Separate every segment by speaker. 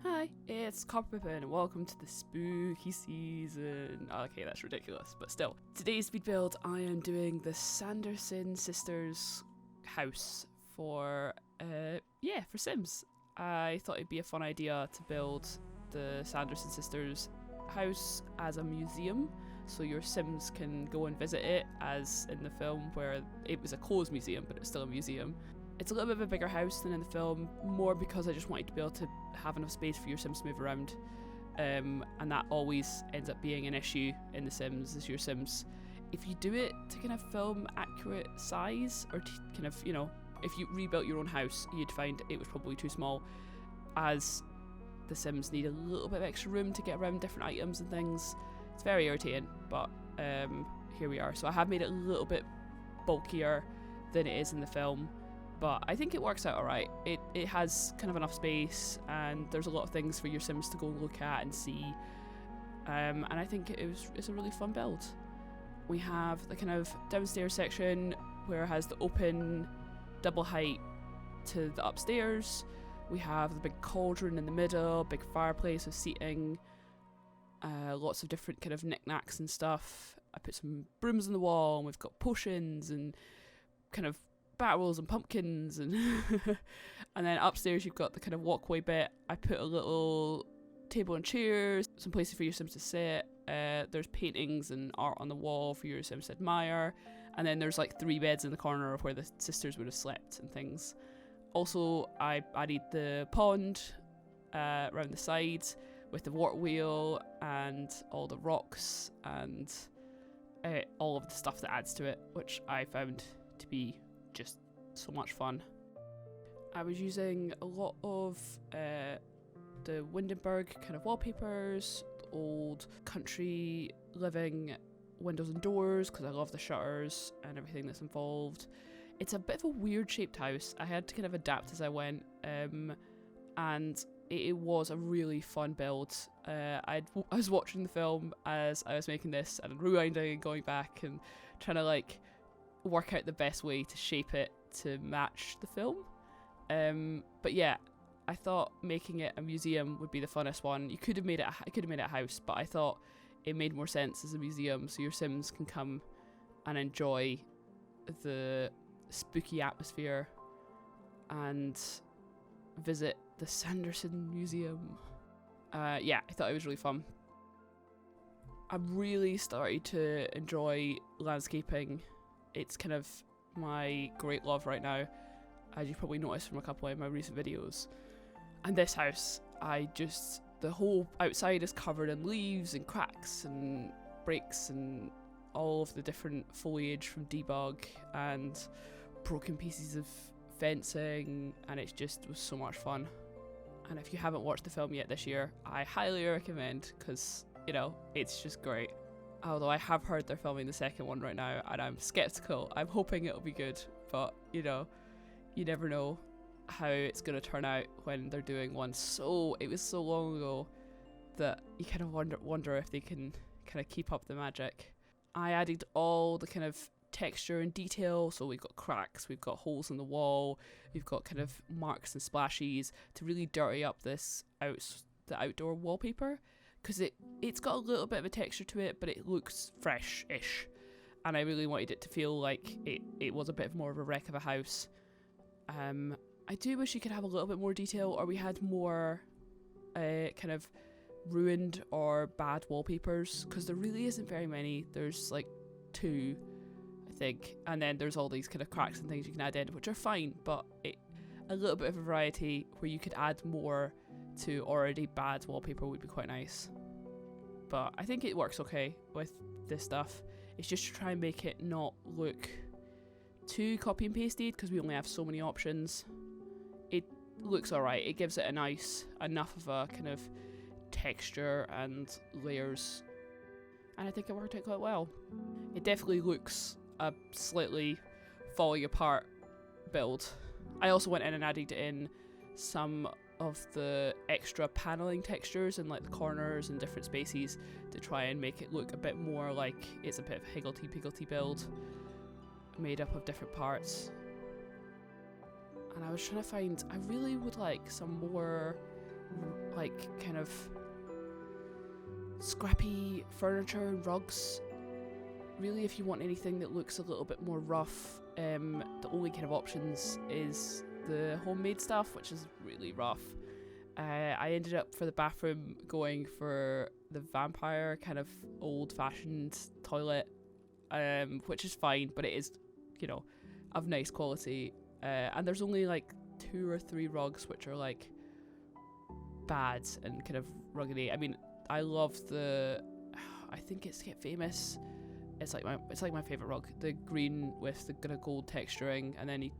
Speaker 1: Hi, it's Copper Pippin and welcome to the spooky season. Okay, that's ridiculous, but still. Today's speed build, I am doing the Sanderson sisters house for Sims. I thought it'd be a fun idea to build the Sanderson sisters house as a museum, so your Sims can go and visit it, as in the film where it was a closed museum, but it's still a museum. It's a little bit of a bigger house than in the film, more because I just wanted to be able to have enough space for your Sims to move around. And that always ends up being an issue in The Sims, is your Sims, if you do it to kind of film accurate size, or to kind of, if you rebuilt your own house, you'd find it was probably too small, as the Sims need a little bit of extra room to get around different items and things. It's very irritating, but here we are. So I have made it a little bit bulkier than it is in the film, but I think it works out alright. It has kind of enough space, and there's a lot of things for your Sims to go and look at and see, and I think it's a really fun build. We have the kind of downstairs section where it has the open double height to the upstairs. We have the big cauldron in the middle, big fireplace with seating, lots of different kind of knickknacks and stuff. I put some brooms on the wall, and we've got potions and kind of barrels and pumpkins, and and then upstairs you've got the kind of walkway bit. I put a little table and chairs, some places for your Sims to sit. There's paintings and art on the wall for your Sims to admire, and then there's like 3 beds in the corner of where the sisters would have slept and things. Also, I added the pond around the sides with the water wheel and all the rocks and all of the stuff that adds to it, which I found to be just so much fun. I was using a lot of the Windenburg kind of wallpapers, old country living windows and doors, because I love the shutters and everything that's involved. It's a bit of a weird shaped house. I had to kind of adapt as I went, and it was a really fun build. I was watching the film as I was making this, and rewinding and going back and trying to like work out the best way to shape it to match the film. But yeah, I thought making it a museum would be the funnest one. I could have made it a house, but I thought it made more sense as a museum, so your Sims can come and enjoy the spooky atmosphere and visit the Sanderson Museum. Yeah, I thought it was really fun. I'm really starting to enjoy landscaping. It's kind of my great love right now, as you probably noticed from a couple of my recent videos. And this house, the whole outside is covered in leaves and cracks and breaks and all of the different foliage from debug and broken pieces of fencing, and it just was so much fun. And if you haven't watched the film yet this year, I highly recommend, because, it's just great. Although I have heard they're filming the second one right now, and I'm skeptical. I'm hoping it'll be good, but, you never know how it's going to turn out when they're doing one. It was so long ago that you kind of wonder if they can kind of keep up the magic. I added all the kind of texture and detail, so we've got cracks, we've got holes in the wall, we've got kind of marks and splashes to really dirty up the outdoor wallpaper, because it's got a little bit of a texture to it, but it looks fresh-ish, and I really wanted it to feel like it was a bit more of a wreck of a house. I do wish you could have a little bit more detail, or we had more kind of ruined or bad wallpapers, because there really isn't very many. There's like 2, I think, and then there's all these kind of cracks and things you can add in, which are fine, but a little bit of a variety where you could add more to already bad wallpaper would be quite nice. But I think it works okay with this stuff. It's just to try and make it not look too copy and pasted, because we only have so many options. It looks alright. It gives it enough of a kind of texture and layers, and I think it worked out quite well. It definitely looks a slightly falling apart build. I also went in and added in some of the extra paneling textures in like the corners and different spaces to try and make it look a bit more like it's a bit of a higgledy-piggledy build made up of different parts. And I was trying to find, I really would like some more like kind of scrappy furniture and rugs. Really, if you want anything that looks a little bit more rough, the only kind of options is the homemade stuff, which is really rough. I ended up for the bathroom going for the vampire kind of old-fashioned toilet, which is fine, but it is, you know, of nice quality. And there's only like 2 or 3 rugs which are like bad and kind of ruggedy. I mean, I love I think it's Get Famous. It's like my favorite rug. The green with the kind of gold texturing, and then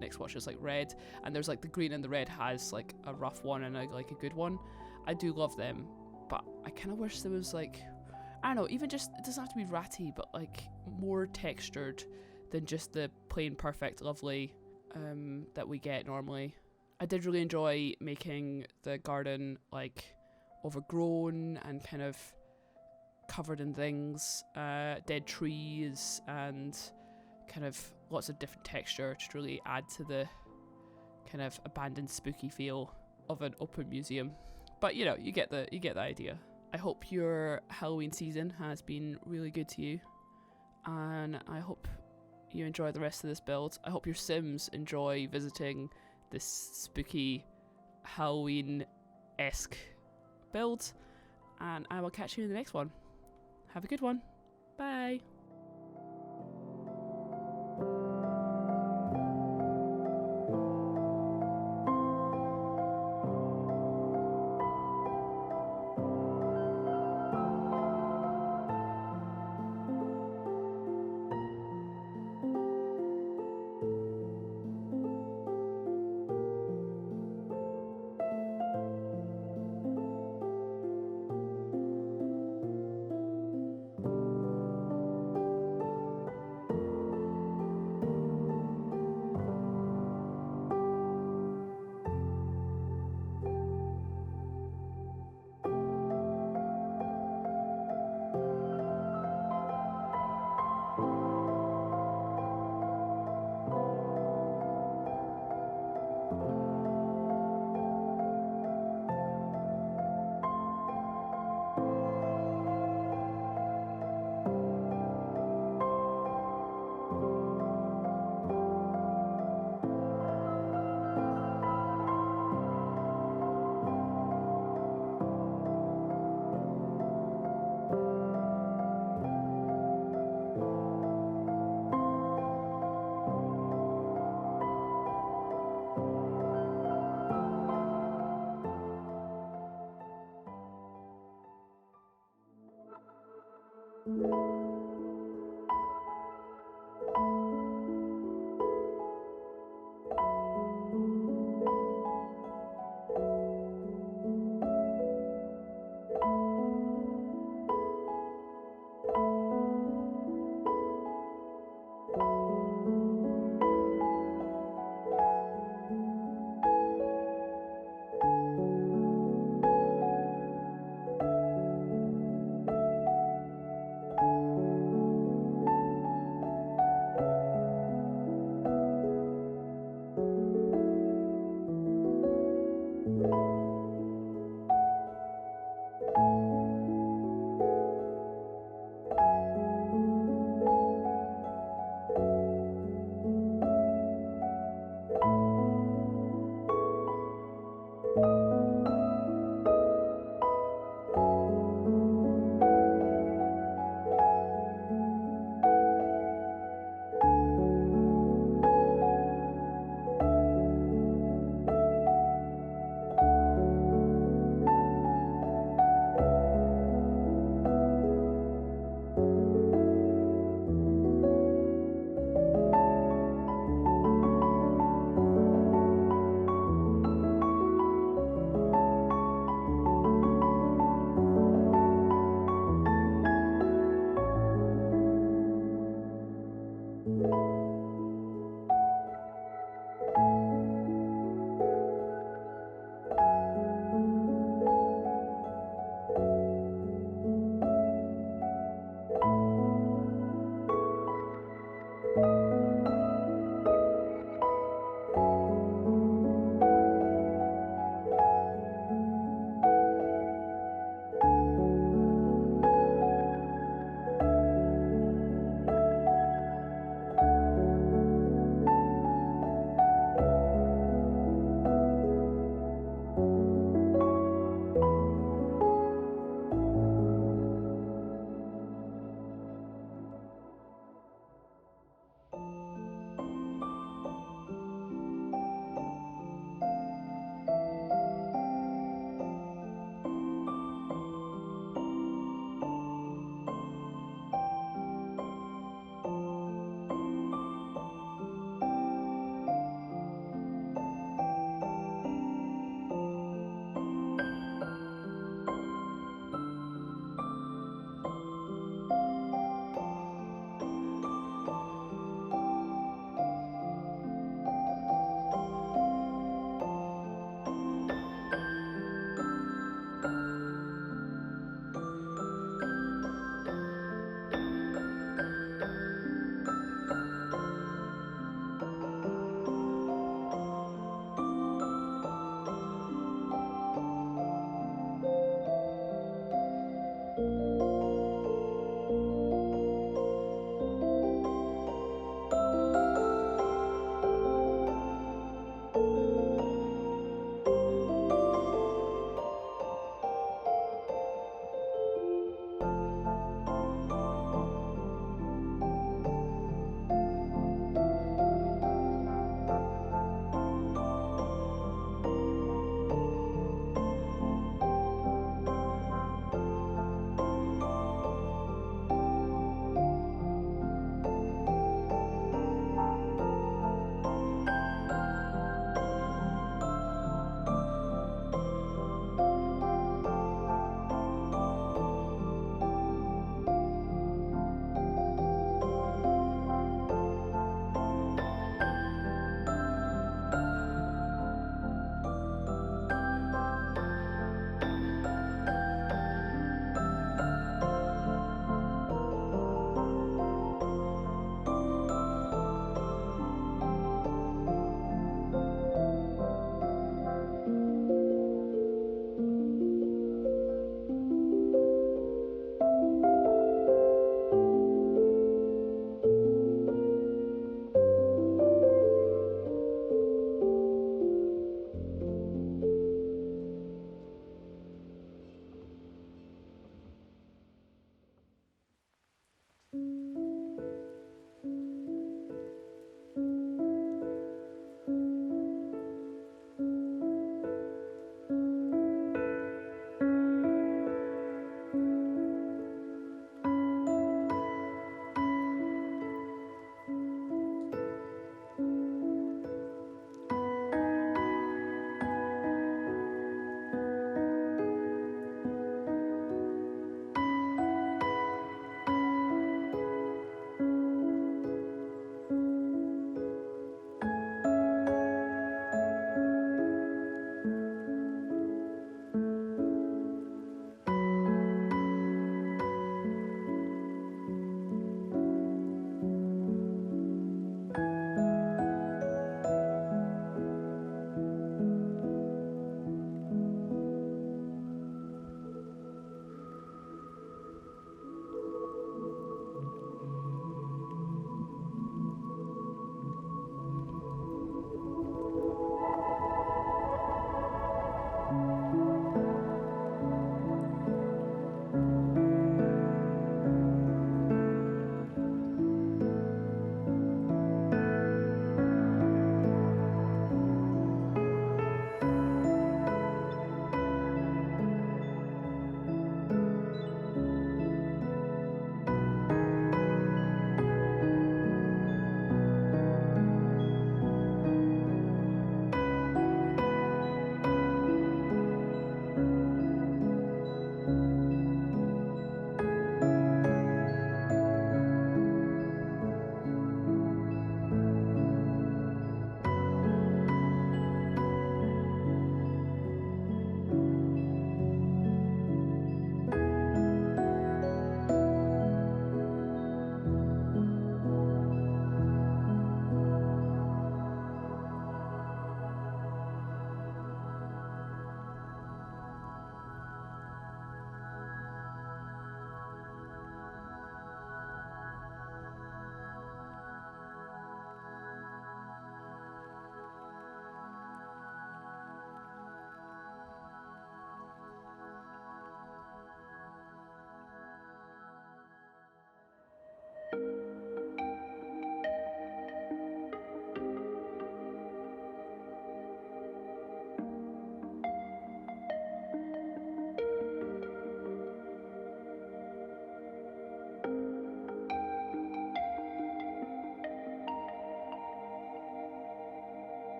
Speaker 1: next swatch is like red, and there's like the green and the red has like a rough one and like a good one. I do love them, but I kind of wish there was like, I don't know, even just, it doesn't have to be ratty, but like more textured than just the plain perfect lovely that we get normally. I did really enjoy making the garden like overgrown and kind of covered in things, dead trees and kind of lots of different texture to really add to the kind of abandoned spooky feel of an open museum. But you know, you get the idea. I hope your Halloween season has been really good to you, and I hope you enjoy the rest of this build. I hope your Sims enjoy visiting this spooky Halloween-esque build, and I will catch you in the next one. Have a good one. Bye.